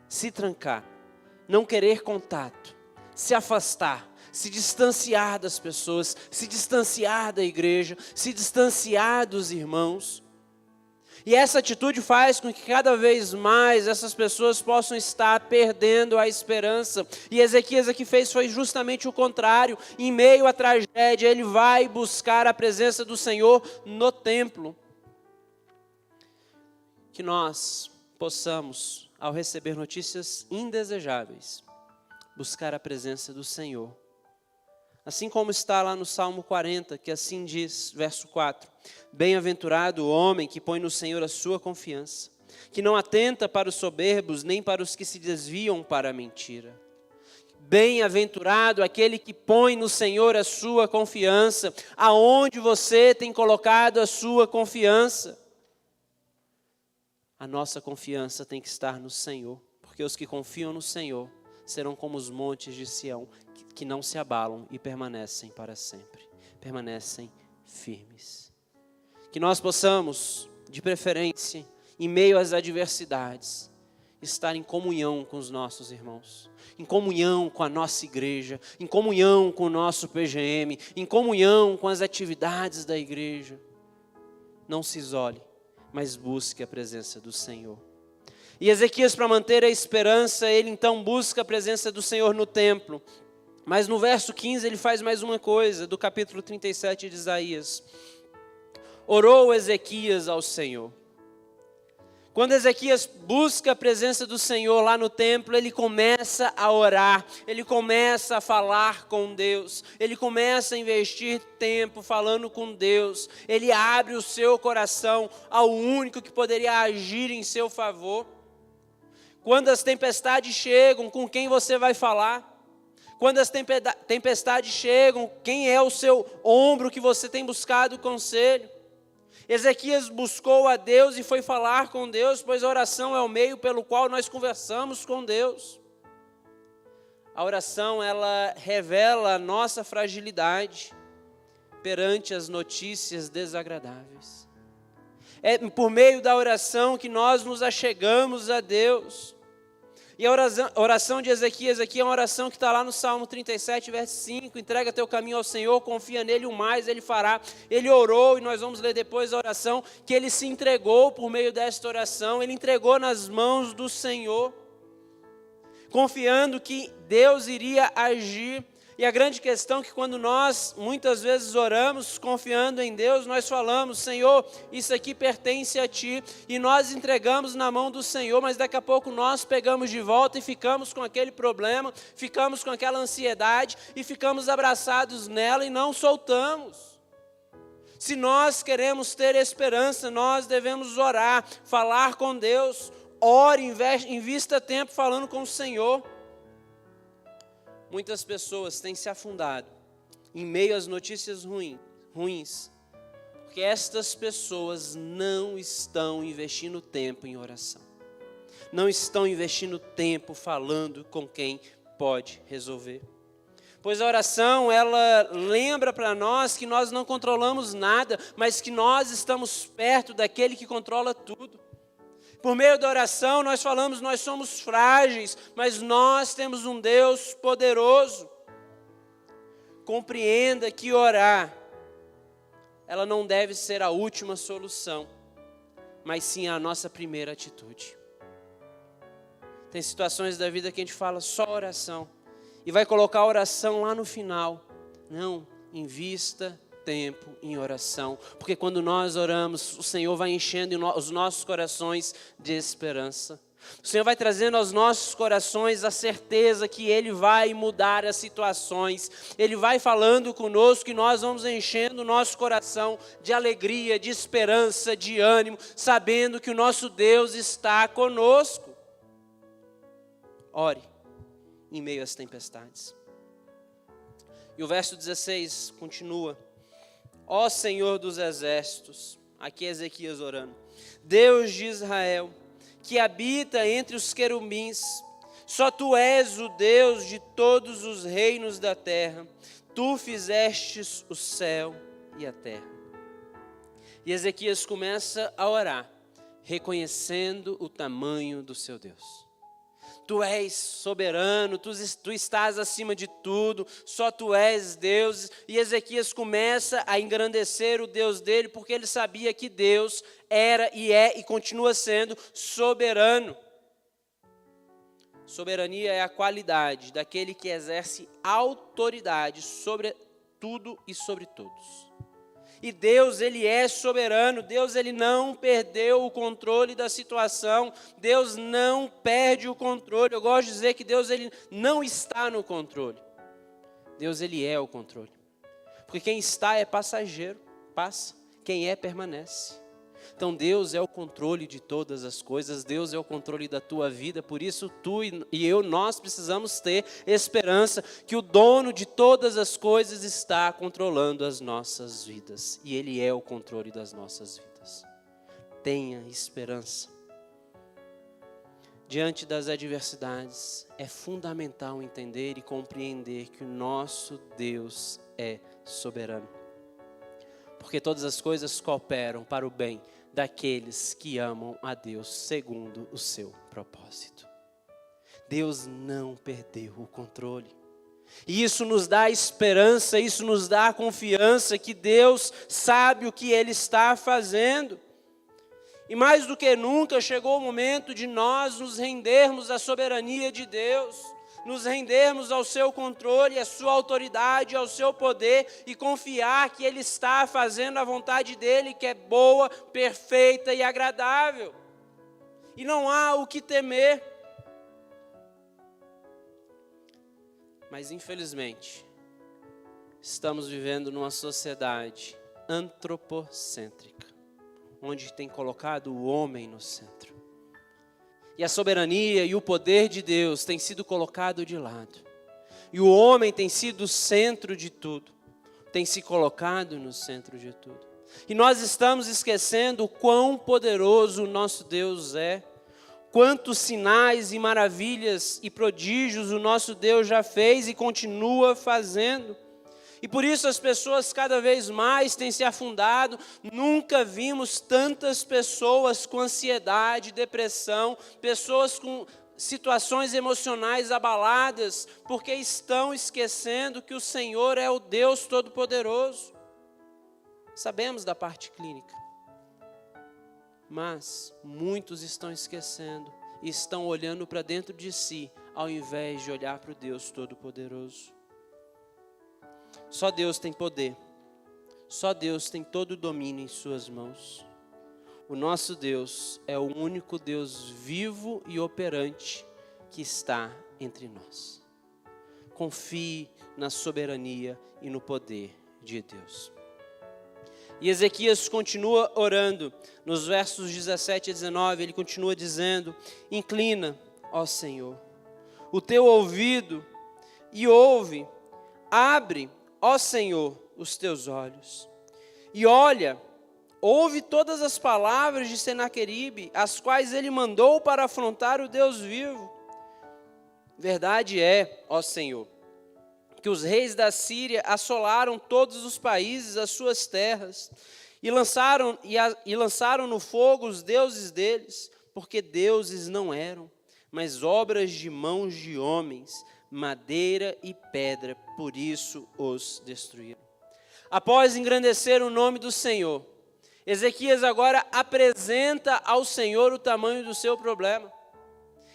se trancar, não querer contato, se afastar, se distanciar das pessoas, se distanciar da igreja, se distanciar dos irmãos. E essa atitude faz com que cada vez mais essas pessoas possam estar perdendo a esperança. E Ezequias aqui foi justamente o contrário. Em meio à tragédia, ele vai buscar a presença do Senhor no templo. Que nós possamos, ao receber notícias indesejáveis, buscar a presença do Senhor. Assim como está lá no Salmo 40, que assim diz, verso 4. Bem-aventurado o homem que põe no Senhor a sua confiança, que não atenta para os soberbos, nem para os que se desviam para a mentira. Bem-aventurado aquele que põe no Senhor a sua confiança. Aonde você tem colocado a sua confiança? A nossa confiança tem que estar no Senhor, porque os que confiam no Senhor serão como os montes de Sião, que não se abalam e permanecem para sempre, permanecem firmes. Que nós possamos, de preferência, em meio às adversidades, estar em comunhão com os nossos irmãos, em comunhão com a nossa igreja, em comunhão com o nosso PGM, em comunhão com as atividades da igreja. Não se isole, mas busque a presença do Senhor. E Ezequias, para manter a esperança, ele então busca a presença do Senhor no templo. Mas no verso 15 ele faz mais uma coisa, do capítulo 37 de Isaías. Orou Ezequias ao Senhor. Quando Ezequias busca a presença do Senhor lá no templo, ele começa a orar, ele começa a falar com Deus, ele começa a investir tempo falando com Deus, ele abre o seu coração ao único que poderia agir em seu favor. Quando as tempestades chegam, com quem você vai falar? Quando as tempestades chegam, quem é o seu ombro que você tem buscado conselho? Ezequias buscou a Deus e foi falar com Deus, pois a oração é o meio pelo qual nós conversamos com Deus. A oração, ela revela a nossa fragilidade perante as notícias desagradáveis. É por meio da oração que nós nos achegamos a Deus. E a oração de Ezequias aqui é uma oração que está lá no Salmo 37, verso 5. Entrega teu caminho ao Senhor, confia nele, o mais ele fará. Ele orou, e nós vamos ler depois a oração, que ele se entregou por meio desta oração. Ele entregou nas mãos do Senhor, confiando que Deus iria agir. E a grande questão é que quando nós muitas vezes oramos confiando em Deus, nós falamos: Senhor, isso aqui pertence a Ti, e nós entregamos na mão do Senhor, mas daqui a pouco nós pegamos de volta e ficamos com aquele problema, ficamos com aquela ansiedade e ficamos abraçados nela e não soltamos. Se nós queremos ter esperança, nós devemos orar, falar com Deus. Ore, invista tempo falando com o Senhor. Muitas pessoas têm se afundado em meio às notícias ruins, porque estas pessoas não estão investindo tempo em oração, não estão investindo tempo falando com quem pode resolver. Pois a oração, ela lembra para nós que nós não controlamos nada, mas que nós estamos perto daquele que controla tudo. Por meio da oração, nós falamos, nós somos frágeis, mas nós temos um Deus poderoso. Compreenda que orar, ela não deve ser a última solução, mas sim a nossa primeira atitude. Tem situações da vida que a gente fala só oração, e vai colocar a oração lá no final. Não, invista tempo em oração, porque quando nós oramos, o Senhor vai enchendo os nossos corações de esperança. O Senhor vai trazendo aos nossos corações a certeza que Ele vai mudar as situações. Ele vai falando conosco e nós vamos enchendo o nosso coração de alegria, de esperança, de ânimo, sabendo que o nosso Deus está conosco. Ore em meio às tempestades. E o verso 16 continua: Ó Senhor dos exércitos, aqui é Ezequias orando, Deus de Israel, que habita entre os querubins, só Tu és o Deus de todos os reinos da terra, Tu fizestes o céu e a terra. E Ezequias começa a orar, reconhecendo o tamanho do seu Deus. Tu és soberano, tu estás acima de tudo, só tu és Deus. E Ezequias começa a engrandecer o Deus dele, porque ele sabia que Deus era e é e continua sendo soberano. Soberania é a qualidade daquele que exerce autoridade sobre tudo e sobre todos. E Deus, Ele é soberano. Deus, Ele não perdeu o controle da situação. Deus não perde o controle. Eu gosto de dizer que Deus, Ele não está no controle. Deus, Ele é o controle. Porque quem está é passageiro, passa. Quem é, permanece. Então Deus é o controle de todas as coisas, Deus é o controle da tua vida, por isso tu e eu, nós precisamos ter esperança que o dono de todas as coisas está controlando as nossas vidas, e Ele é o controle das nossas vidas. Tenha esperança. Diante das adversidades, é fundamental entender e compreender que o nosso Deus é soberano. Porque todas as coisas cooperam para o bem daqueles que amam a Deus segundo o seu propósito. Deus não perdeu o controle. E isso nos dá esperança, isso nos dá confiança que Deus sabe o que Ele está fazendo. E mais do que nunca chegou o momento de nós nos rendermos à soberania de Deus, nos rendermos ao seu controle, à sua autoridade, ao seu poder e confiar que Ele está fazendo a vontade dEle, que é boa, perfeita e agradável. E não há o que temer. Mas infelizmente, estamos vivendo numa sociedade antropocêntrica, onde tem colocado o homem no centro. E a soberania e o poder de Deus tem sido colocado de lado. E o homem tem sido o centro de tudo. Tem se colocado no centro de tudo. E nós estamos esquecendo o quão poderoso o nosso Deus é. Quantos sinais e maravilhas e prodígios o nosso Deus já fez e continua fazendo. E por isso as pessoas cada vez mais têm se afundado. Nunca vimos tantas pessoas com ansiedade, depressão, pessoas com situações emocionais abaladas, porque estão esquecendo que o Senhor é o Deus Todo-Poderoso. Sabemos da parte clínica, mas muitos estão esquecendo e estão olhando para dentro de si, ao invés de olhar para o Deus Todo-Poderoso. Só Deus tem poder, só Deus tem todo o domínio em suas mãos. O nosso Deus é o único Deus vivo e operante que está entre nós. Confie na soberania e no poder de Deus. E Ezequias continua orando, nos versos 17 e 19, ele continua dizendo: inclina, ó Senhor, o teu ouvido e ouve, abre, ó Senhor, os teus olhos, e olha, ouve todas as palavras de Senaqueribe, as quais ele mandou para afrontar o Deus vivo. Verdade é, ó Senhor, que os reis da Síria assolaram todos os países, as suas terras, e lançaram no fogo os deuses deles, porque deuses não eram, mas obras de mãos de homens, madeira e pedra, por isso os destruíram. Após engrandecer o nome do Senhor, Ezequias agora apresenta ao Senhor o tamanho do seu problema.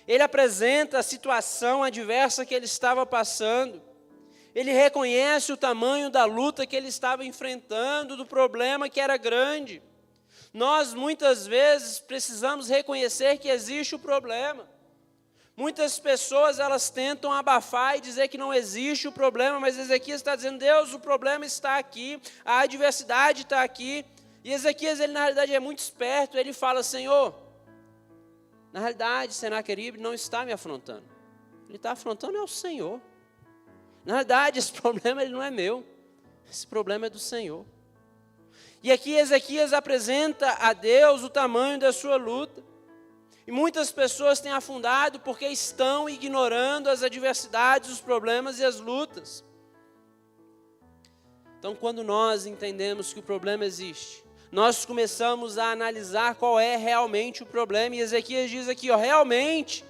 Ele apresenta a situação adversa que ele estava passando. Ele reconhece o tamanho da luta que ele estava enfrentando, do problema que era grande. Nós, muitas vezes, precisamos reconhecer que existe o problema. Muitas pessoas, elas tentam abafar e dizer que não existe o problema, mas Ezequias está dizendo: Deus, o problema está aqui, a adversidade está aqui. E Ezequias, ele na realidade é muito esperto, ele fala: Senhor, na realidade, Senaqueribe não está me afrontando. Ele está afrontando é o Senhor. Na realidade, esse problema ele não é meu, esse problema é do Senhor. E aqui Ezequias apresenta a Deus o tamanho da sua luta. E muitas pessoas têm afundado porque estão ignorando as adversidades, os problemas e as lutas. Então, quando nós entendemos que o problema existe, nós começamos a analisar qual é realmente o problema. E Ezequias diz aqui, realmente,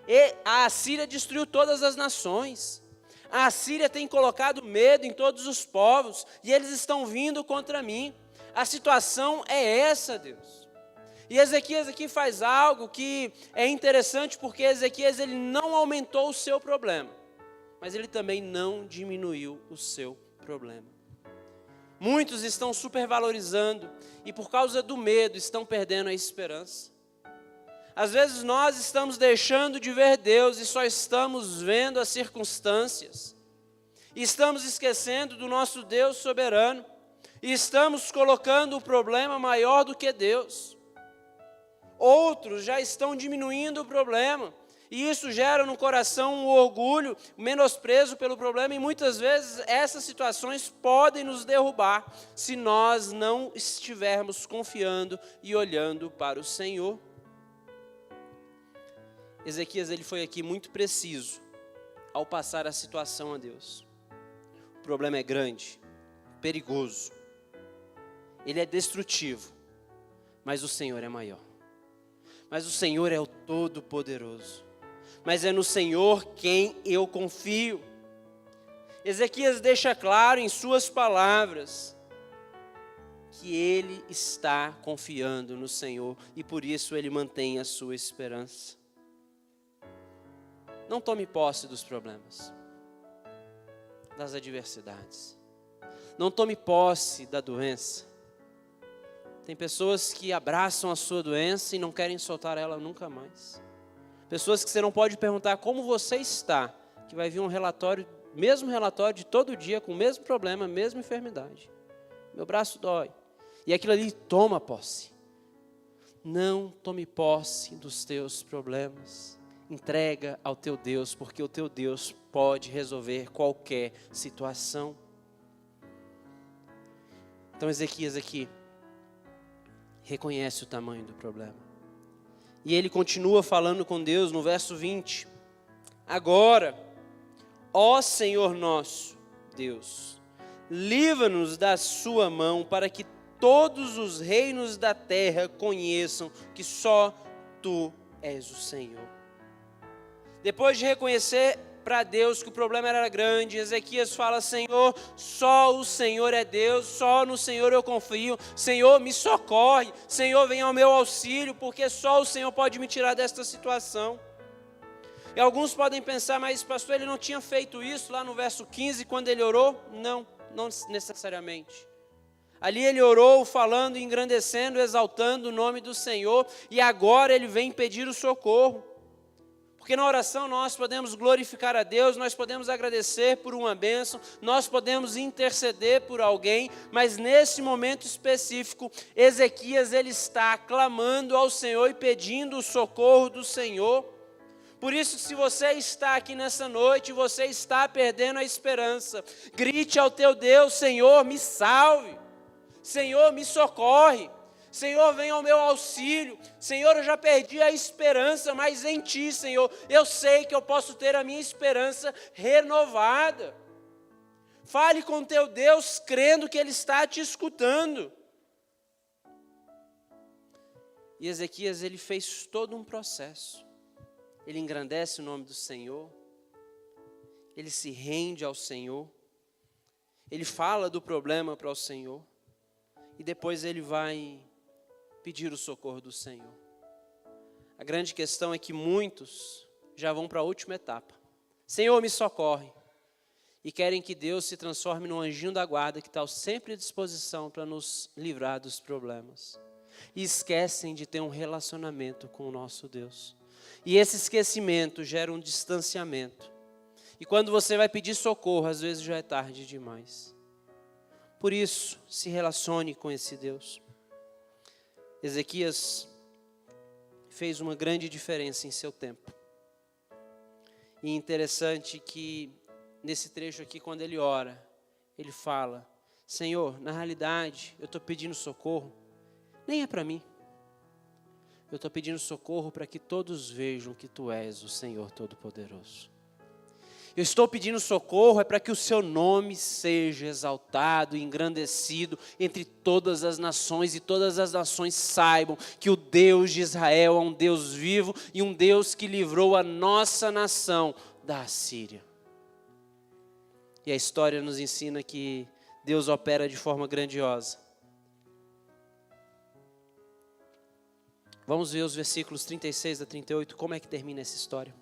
E a Assíria destruiu todas as nações. A Assíria tem colocado medo em todos os povos, e eles estão vindo contra mim. A situação é essa, Deus. E Ezequias aqui faz algo que é interessante, porque Ezequias ele não aumentou o seu problema, mas ele também não diminuiu o seu problema. Muitos estão supervalorizando e por causa do medo estão perdendo a esperança. Às vezes nós estamos deixando de ver Deus e só estamos vendo as circunstâncias. E estamos esquecendo do nosso Deus soberano. E estamos colocando o problema maior do que Deus. Outros já estão diminuindo o problema. E isso gera no coração um orgulho, um menosprezo pelo problema. E muitas vezes essas situações podem nos derrubar se nós não estivermos confiando e olhando para o Senhor. Ezequias ele foi aqui muito preciso ao passar a situação a Deus. O problema é grande, perigoso. Ele é destrutivo, mas o Senhor é maior. Mas o Senhor é o Todo-Poderoso. Mas é no Senhor quem eu confio. Ezequias deixa claro em suas palavras que ele está confiando no Senhor e por isso ele mantém a sua esperança. Não tome posse dos problemas, das adversidades. Não tome posse da doença. Tem pessoas que abraçam a sua doença e não querem soltar ela nunca mais. Pessoas que você não pode perguntar como você está, que vai vir um relatório, mesmo relatório de todo dia, com o mesmo problema, a mesma enfermidade. Meu braço dói. E aquilo ali toma posse. Não tome posse dos teus problemas. Entrega ao teu Deus, porque o teu Deus pode resolver qualquer situação. Então Ezequias aqui reconhece o tamanho do problema. E ele continua falando com Deus no verso 20. Agora, ó Senhor nosso Deus, livra-nos da sua mão para que todos os reinos da terra conheçam que só Tu és o Senhor. Depois de reconhecer para Deus que o problema era grande, Ezequias fala: Senhor, só o Senhor é Deus, só no Senhor eu confio. Senhor, me socorre, Senhor, vem ao meu auxílio, porque só o Senhor pode me tirar desta situação. E alguns podem pensar, mas pastor, ele não tinha feito isso lá no verso 15, quando ele orou? Não, não necessariamente. Ali ele orou falando, engrandecendo, exaltando o nome do Senhor, e agora ele vem pedir o socorro. Porque na oração nós podemos glorificar a Deus, nós podemos agradecer por uma bênção, nós podemos interceder por alguém, mas nesse momento específico, Ezequias ele está clamando ao Senhor e pedindo o socorro do Senhor. Por isso, se você está aqui nessa noite, você está perdendo a esperança, grite ao teu Deus: Senhor, me salve, Senhor, me socorre. Senhor, vem ao meu auxílio. Senhor, eu já perdi a esperança, mas em Ti, Senhor, eu sei que eu posso ter a minha esperança renovada. Fale com teu Deus, crendo que Ele está te escutando. E Ezequias, ele fez todo um processo. Ele engrandece o nome do Senhor. Ele se rende ao Senhor. Ele fala do problema para o Senhor. E depois ele vai pedir o socorro do Senhor. A grande questão é que muitos já vão para a última etapa. Senhor, me socorre. E querem que Deus se transforme num anjinho da guarda que está sempre à disposição para nos livrar dos problemas. E esquecem de ter um relacionamento com o nosso Deus. E esse esquecimento gera um distanciamento. E quando você vai pedir socorro, às vezes já é tarde demais. Por isso, se relacione com esse Deus. Ezequias fez uma grande diferença em seu tempo. E interessante que nesse trecho aqui, quando ele ora, ele fala: Senhor, na realidade, eu estou pedindo socorro, nem é para mim. Eu estou pedindo socorro para que todos vejam que Tu és o Senhor Todo-Poderoso. Eu estou pedindo socorro é para que o seu nome seja exaltado e engrandecido entre todas as nações, e todas as nações saibam que o Deus de Israel é um Deus vivo e um Deus que livrou a nossa nação da Assíria. E a história nos ensina que Deus opera de forma grandiosa. Vamos ver os versículos 36 a 38, como é que termina essa história.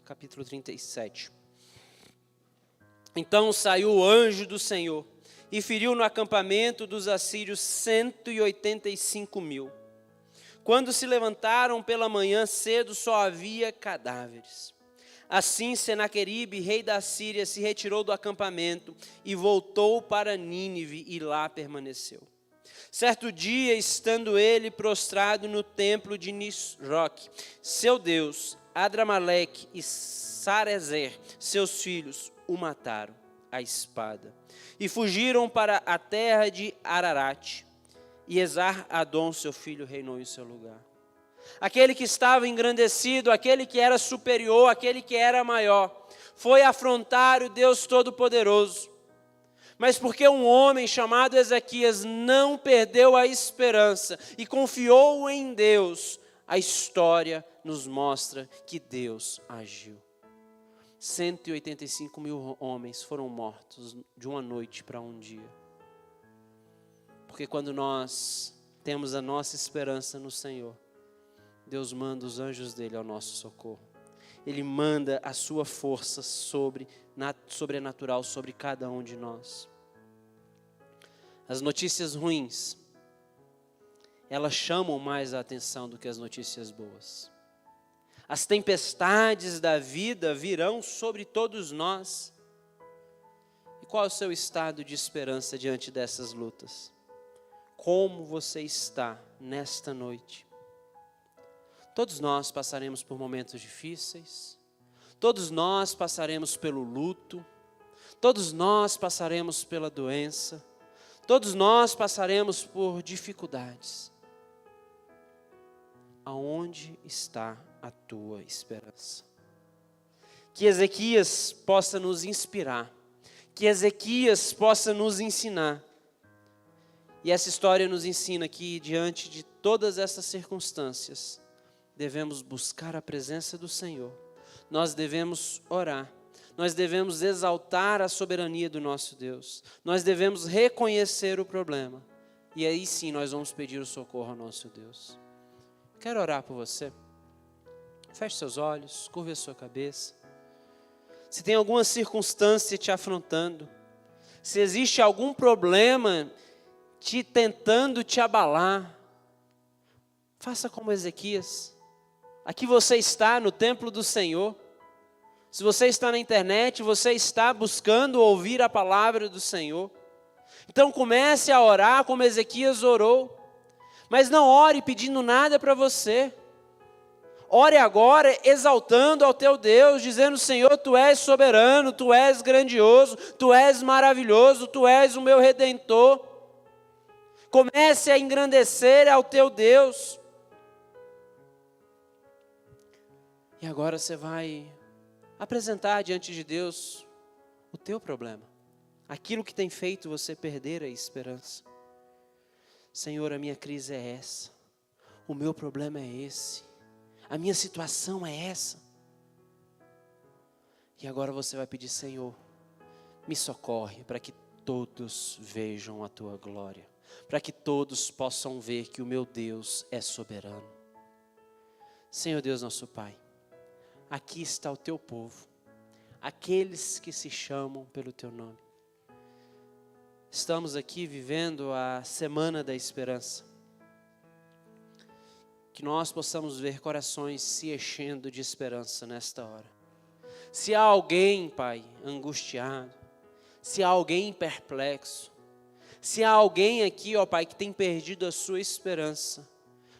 Capítulo 37. Então saiu o anjo do Senhor e feriu no acampamento dos assírios 185.000. Quando se levantaram pela manhã cedo, só havia cadáveres. Assim Senaqueribe, rei da Síria, se retirou do acampamento e voltou para Nínive e lá permaneceu. Certo dia, estando ele prostrado no templo de Nisroque, seu deus, Adramaleque e Sarezer, seus filhos, o mataram à espada e fugiram para a terra de Ararat. E Esar-Adom, seu filho, reinou em seu lugar. Aquele que estava engrandecido, aquele que era superior, aquele que era maior, foi afrontar o Deus Todo-Poderoso. Mas porque um homem chamado Ezequias não perdeu a esperança e confiou em Deus, a história nos mostra que Deus agiu. 185.000 homens foram mortos de uma noite para um dia. Porque quando nós temos a nossa esperança no Senhor, Deus manda os anjos dele ao nosso socorro. Ele manda a sua força sobrenatural sobre cada um de nós. As notícias ruins, elas chamam mais a atenção do que as notícias boas. As tempestades da vida virão sobre todos nós. E qual é o seu estado de esperança diante dessas lutas? Como você está nesta noite? Todos nós passaremos por momentos difíceis. Todos nós passaremos pelo luto. Todos nós passaremos pela doença. Todos nós passaremos por dificuldades. Aonde está a tua esperança? Que Ezequias possa nos inspirar, que Ezequias possa nos ensinar. E essa história nos ensina que diante de todas essas circunstâncias, devemos buscar a presença do Senhor, nós devemos orar, nós devemos exaltar a soberania do nosso Deus, nós devemos reconhecer o problema, e aí sim nós vamos pedir o socorro ao nosso Deus. Quero orar por você. Feche seus olhos, curve a sua cabeça. Se tem alguma circunstância te afrontando, se existe algum problema tentando te abalar, faça como Ezequias. Aqui você está no templo do Senhor. Se você está na internet, você está buscando ouvir a palavra do Senhor. Então comece a orar como Ezequias orou. Mas não ore pedindo nada para você. Ore agora exaltando ao teu Deus, dizendo: Senhor, Tu és soberano, Tu és grandioso, Tu és maravilhoso, Tu és o meu Redentor. Comece a engrandecer ao teu Deus. E agora você vai apresentar diante de Deus o teu problema. Aquilo que tem feito você perder a esperança. Senhor, a minha crise é essa. O meu problema é esse. A minha situação é essa. E agora você vai pedir: Senhor, me socorre para que todos vejam a Tua glória. Para que todos possam ver que o meu Deus é soberano. Senhor Deus nosso Pai, aqui está o Teu povo. Aqueles que se chamam pelo Teu nome. Estamos aqui vivendo a Semana da Esperança. Que nós possamos ver corações se enchendo de esperança nesta hora. Se há alguém, Pai, angustiado, se há alguém perplexo, se há alguém aqui, ó Pai, que tem perdido a sua esperança,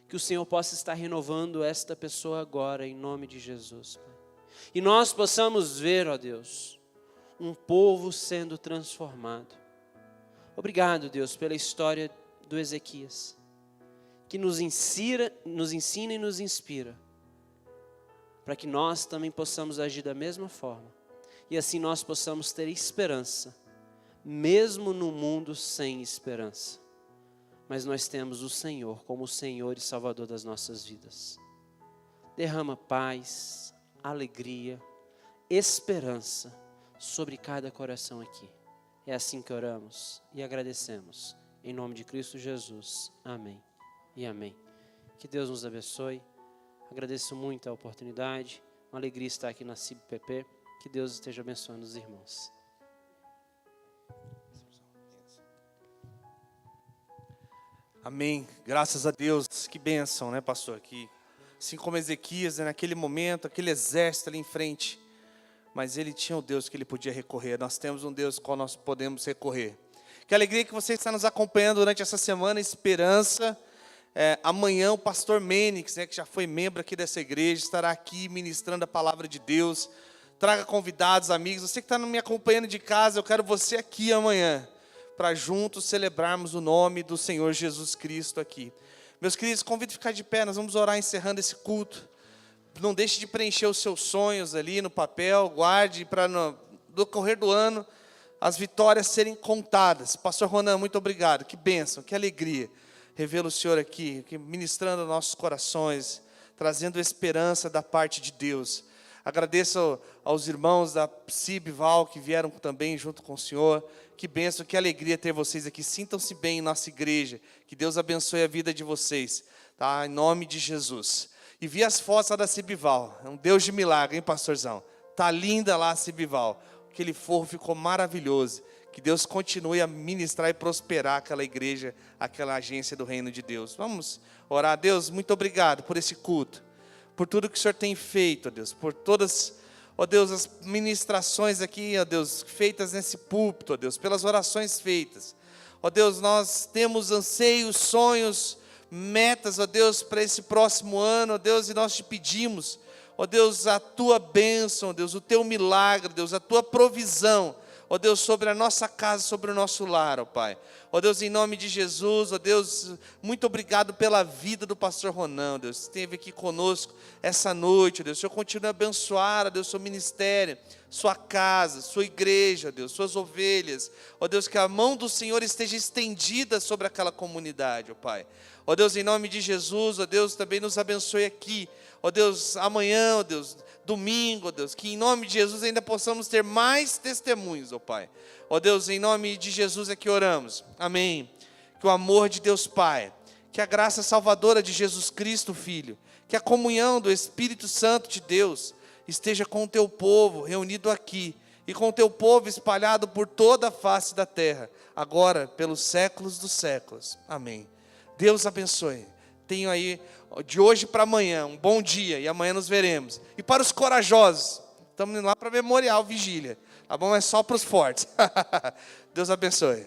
que o Senhor possa estar renovando esta pessoa agora, em nome de Jesus, Pai. E nós possamos ver, ó Deus, um povo sendo transformado. Obrigado, Deus, pela história do Ezequias, que nos ensina e nos inspira, para que nós também possamos agir da mesma forma e assim nós possamos ter esperança, mesmo no mundo sem esperança. Mas nós temos o Senhor como o Senhor e Salvador das nossas vidas. Derrama paz, alegria, esperança sobre cada coração aqui. É assim que oramos e agradecemos. Em nome de Cristo Jesus. Amém e amém. Que Deus nos abençoe. Agradeço muito a oportunidade. Uma alegria estar aqui na CIBPP. Que Deus esteja abençoando os irmãos. Amém. Graças a Deus. Que bênção, né, pastor? Que, assim como Ezequias, né, naquele momento, aquele exército ali em frente, mas ele tinha um Deus que ele podia recorrer. Nós temos um Deus ao qual nós podemos recorrer. Que alegria que você está nos acompanhando durante essa semana, esperança. Amanhã o pastor Menix, né, que já foi membro aqui dessa igreja, estará aqui ministrando a palavra de Deus. Traga convidados, amigos. Você que está me acompanhando de casa, eu quero você aqui amanhã, para juntos celebrarmos o nome do Senhor Jesus Cristo aqui. Meus queridos, convido a ficar de pé, nós vamos orar encerrando esse culto. Não deixe de preencher os seus sonhos ali no papel, guarde para no decorrer do ano as vitórias serem contadas. Pastor Ronan, muito obrigado, que bênção, que alegria. Revela o Senhor aqui, ministrando nossos corações, trazendo esperança da parte de Deus. Agradeço aos irmãos da CIBVAL que vieram também junto com o Senhor. Que bênção, que alegria ter vocês aqui. Sintam-se bem em nossa igreja. Que Deus abençoe a vida de vocês, tá? Em nome de Jesus. E vi as fotos lá da CIBVAL. É um Deus de milagre, hein, pastorzão? Tá linda lá a CIBVAL. Aquele forro ficou maravilhoso. Que Deus continue a ministrar e prosperar aquela igreja, aquela agência do reino de Deus. Vamos orar. Deus, muito obrigado por esse culto, por tudo que o Senhor tem feito, ó Deus, por todas, ó Deus, as ministrações aqui, ó Deus, feitas nesse púlpito, ó Deus, pelas orações feitas. Ó Deus, nós temos anseios, sonhos, metas, ó Deus, para esse próximo ano, ó Deus, e nós te pedimos, ó Deus, a tua bênção, ó Deus, o teu milagre, Deus, a tua provisão, ó Deus, sobre a nossa casa, sobre o nosso lar, ó Pai. Ó Deus, em nome de Jesus, ó Deus, muito obrigado pela vida do pastor Ronan, ó Deus, que esteve aqui conosco essa noite, ó Deus. O Senhor continue a abençoar, ó Deus, seu ministério, sua casa, sua igreja, ó Deus, suas ovelhas. Ó Deus, que a mão do Senhor esteja estendida sobre aquela comunidade, ó Pai. Ó Deus, em nome de Jesus, ó Deus, também nos abençoe aqui. Ó Deus, amanhã, ó Deus, domingo, ó Deus, que em nome de Jesus ainda possamos ter mais testemunhos, ó Pai. Ó Deus, em nome de Jesus é que oramos. Amém. Que o amor de Deus Pai, que a graça salvadora de Jesus Cristo, Filho, que a comunhão do Espírito Santo de Deus esteja com o teu povo reunido aqui e com o teu povo espalhado por toda a face da terra, agora pelos séculos dos séculos. Amém. Deus abençoe. Tenho aí, de hoje para amanhã, um bom dia, e amanhã nos veremos. E para os corajosos, estamos indo lá para Memorial Vigília, tá bom? É só para os fortes. Deus abençoe.